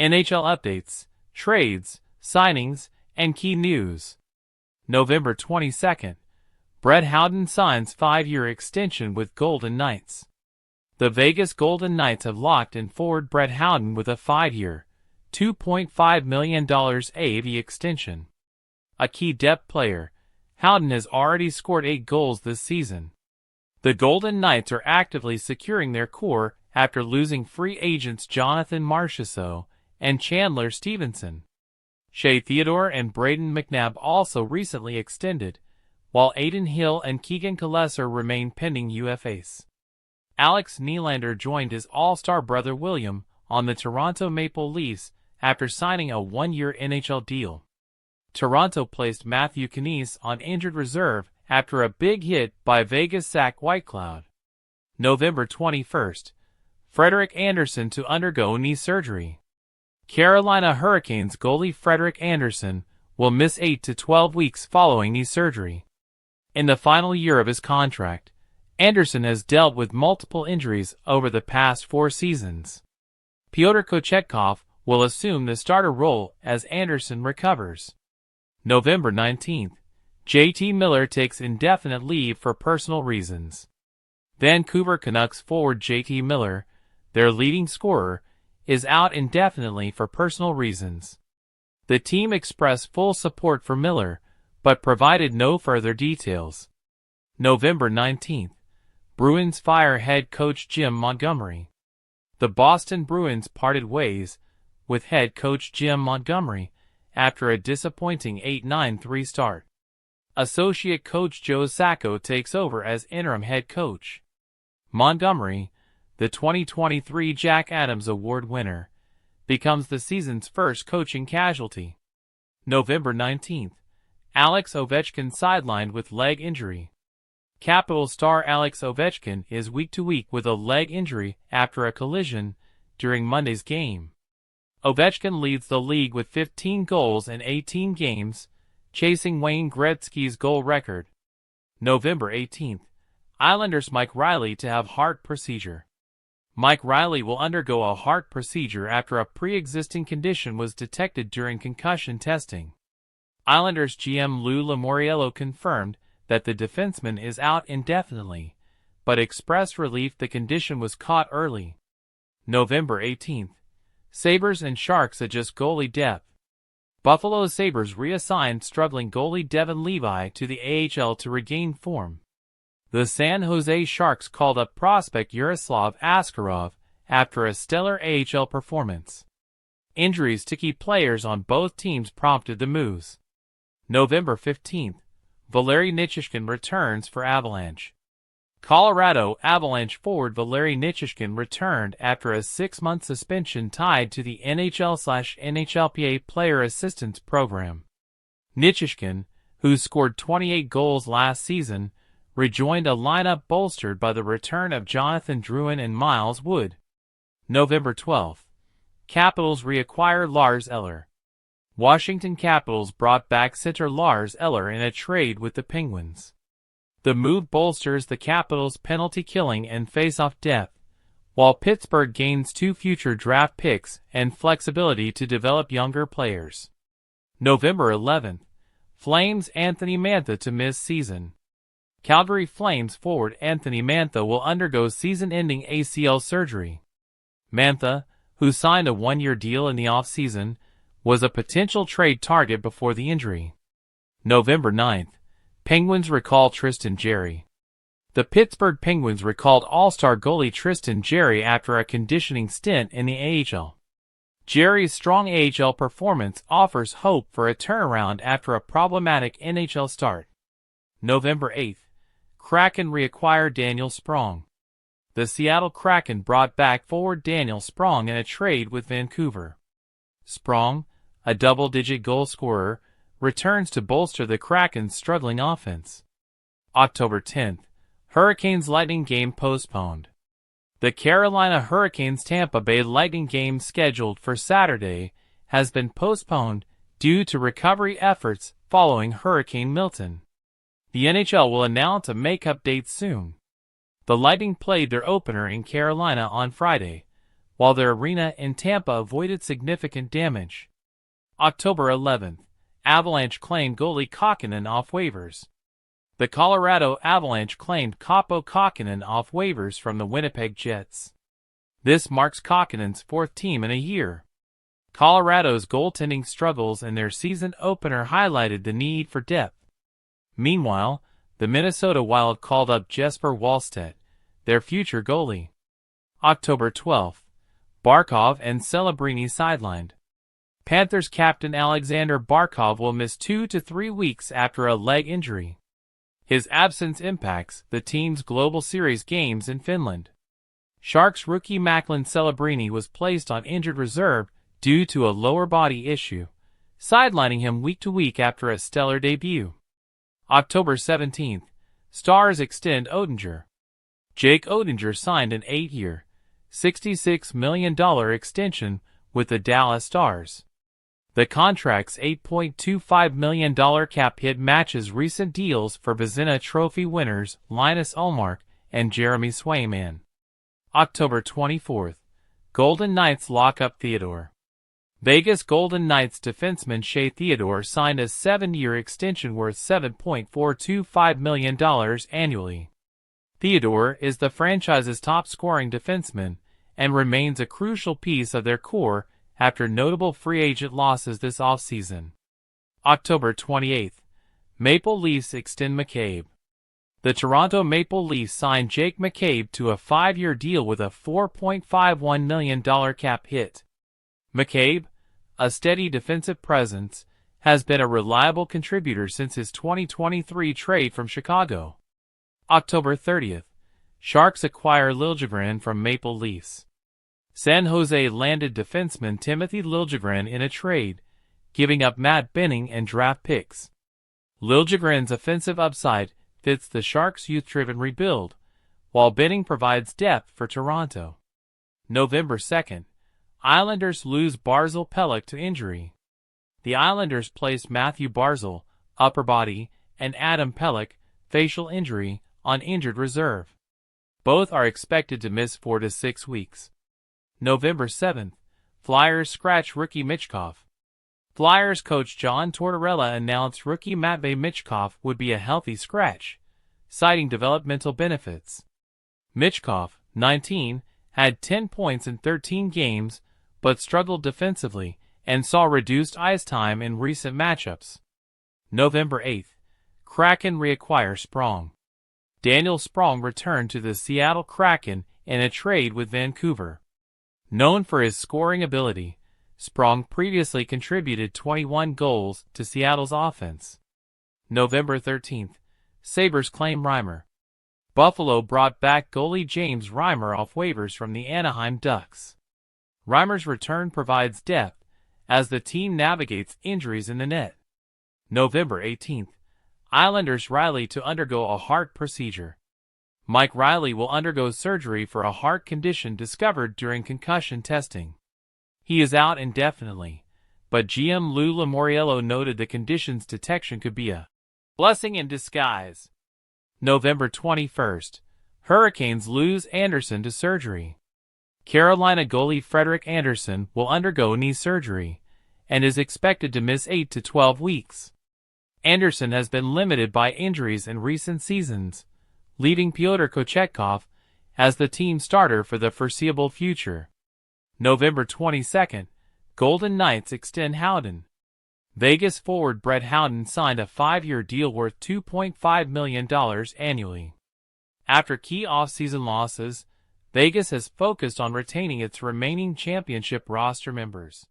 NHL updates, trades, signings, and key news. November 22nd. Brett Howden signs 5-year extension with Golden Knights. The Vegas Golden Knights have locked in forward Brett Howden with a 5-year, $2.5 million AAV extension. A key depth player, Howden has already scored 8 goals this season. The Golden Knights are actively securing their core after losing free agents Jonathan Marchessault and Chandler Stevenson. Shea Theodore and Braden McNabb also recently extended, while Adin Hill and Keegan Kalesar remain pending UFAs. Alex Nylander joined his all-star brother William on the Toronto Maple Leafs after signing a 1-year NHL deal. Toronto placed Matthew Knies on injured reserve after a big hit by Vegas Zach Whitecloud. November 21st. Frederik Andersen to undergo knee surgery. Carolina Hurricanes goalie Frederik Andersen will miss 8 to 12 weeks following knee surgery. In the final year of his contract, Andersen has dealt with multiple injuries over the past 4 seasons. Pyotr Kochetkov will assume the starter role as Andersen recovers. November 19th. JT Miller takes indefinite leave for personal reasons. Vancouver Canucks forward JT Miller, their leading scorer, is out indefinitely for personal reasons. The team expressed full support for Miller, but provided no further details. November 19th. Bruins fire head coach Jim Montgomery. The Boston Bruins parted ways with head coach Jim Montgomery after a disappointing 8-9-3 start. Associate coach Joe Sacco takes over as interim head coach. Montgomery, the 2023 Jack Adams Award winner, becomes the season's first coaching casualty. November 19th. Alex Ovechkin sidelined with leg injury. Capitals star Alex Ovechkin is week-to-week with a leg injury after a collision during Monday's game. Ovechkin leads the league with 15 goals in 18 games, chasing Wayne Gretzky's goal record. November 18th. Islanders Mike Reilly to have heart procedure. Mike Reilly will undergo a heart procedure after a pre-existing condition was detected during concussion testing. Islanders GM Lou Lamoriello confirmed that the defenseman is out indefinitely, but expressed relief the condition was caught early. November 18th. Sabres and Sharks adjust goalie depth. Buffalo Sabres reassigned struggling goalie Devon Levi to the AHL to regain form. The San Jose Sharks called up prospect Yaroslav Askarov after a stellar AHL performance. Injuries to key players on both teams prompted the moves. November 15th. Valeri Nichushkin returns for Avalanche. Colorado Avalanche forward Valeri Nichushkin returned after a 6-month suspension tied to the NHL/NHLPA Player Assistance Program. Nichushkin, who scored 28 goals last season, rejoined a lineup bolstered by the return of Jonathan Drouin and Miles Wood. November 12th. Capitals reacquire Lars Eller. Washington Capitals brought back center Lars Eller in a trade with the Penguins. The move bolsters the Capitals' penalty killing and face-off depth, while Pittsburgh gains 2 future draft picks and flexibility to develop younger players. November 11th. Flames Anthony Mantha to miss season. Calgary Flames forward Anthony Mantha will undergo season-ending ACL surgery. Mantha, who signed a 1-year deal in the offseason, was a potential trade target before the injury. November 9th. Penguins recall Tristan Jarry. The Pittsburgh Penguins recalled all-star goalie Tristan Jarry after a conditioning stint in the AHL. Jarry's strong AHL performance offers hope for a turnaround after a problematic NHL start. November 8th. Kraken reacquire Daniel Sprong. The Seattle Kraken brought back forward Daniel Sprong in a trade with Vancouver. Sprong, a double-digit goal scorer, returns to bolster the Kraken's struggling offense. October 10th. Hurricanes Lightning game postponed. The Carolina Hurricanes Tampa Bay Lightning game scheduled for Saturday has been postponed due to recovery efforts following Hurricane Milton. The NHL will announce a makeup date soon. The Lightning played their opener in Carolina on Friday, while their arena in Tampa avoided significant damage. October 11th, Avalanche claimed goalie Kokkonen off waivers. The Colorado Avalanche claimed Kaapo Kokkonen off waivers from the Winnipeg Jets. This marks Kokkonen's fourth team in a year. Colorado's goaltending struggles in their season opener highlighted the need for depth. Meanwhile, the Minnesota Wild called up Jesper Wallstedt, their future goalie. October 12th, Barkov and Celebrini sidelined. Panthers captain Alexander Barkov will miss 2 to 3 weeks after a leg injury. His absence impacts the team's Global Series games in Finland. Sharks rookie Macklin Celebrini was placed on injured reserve due to a lower body issue, sidelining him week to week after a stellar debut. October 17th, Stars extend Oettinger. Jake Oettinger signed an 8-year, $66 million extension with the Dallas Stars. The contract's $8.25 million cap hit matches recent deals for Vezina Trophy winners Linus Ullmark and Jeremy Swayman. October 24th, Golden Knights lock up Theodore. Vegas Golden Knights defenseman Shea Theodore signed a 7-year extension worth $7.425 million annually. Theodore is the franchise's top-scoring defenseman and remains a crucial piece of their core after notable free agent losses this offseason. October 28th, Maple Leafs extend McCabe. The Toronto Maple Leafs signed Jake McCabe to a 5-year deal with a $4.51 million cap hit. McCabe, a steady defensive presence, has been a reliable contributor since his 2023 trade from Chicago. October 30th, Sharks acquire Liljegren from Maple Leafs. San Jose landed defenseman Timothy Liljegren in a trade, giving up Matt Benning and draft picks. Liljegren's offensive upside fits the Sharks' youth-driven rebuild, while Benning provides depth for Toronto. November 2nd, Islanders lose Barzal Pelech to injury. The Islanders placed Matthew Barzal, upper body, and Adam Pelech, facial injury, on injured reserve. Both are expected to miss 4 to 6 weeks. November 7th, Flyers scratch rookie Michkov. Flyers coach John Tortorella announced rookie Matvei Michkov would be a healthy scratch, citing developmental benefits. Michkov, 19, had 10 points in 13 games, but struggled defensively and saw reduced ice time in recent matchups. November 8th, Kraken reacquire Sprong. Daniel Sprong returned to the Seattle Kraken in a trade with Vancouver. Known for his scoring ability, Sprong previously contributed 21 goals to Seattle's offense. November 13th, Sabres claim Reimer. Buffalo brought back goalie James Reimer off waivers from the Anaheim Ducks. Reimer's return provides depth as the team navigates injuries in the net. November 18th, Islanders Reilly to undergo a heart procedure. Mike Reilly will undergo surgery for a heart condition discovered during concussion testing. He is out indefinitely, but GM Lou Lamoriello noted the condition's detection could be a blessing in disguise. November 21st, Hurricanes lose Andersen to surgery. Carolina goalie Frederik Andersen will undergo knee surgery and is expected to miss 8 to 12 weeks. Andersen has been limited by injuries in recent seasons, leaving Pyotr Kochetkov as the team starter for the foreseeable future. November 22nd, Golden Knights extend Howden. Vegas forward Brett Howden signed a 5-year deal worth $2.5 million annually. After key offseason losses, Vegas has focused on retaining its remaining championship roster members.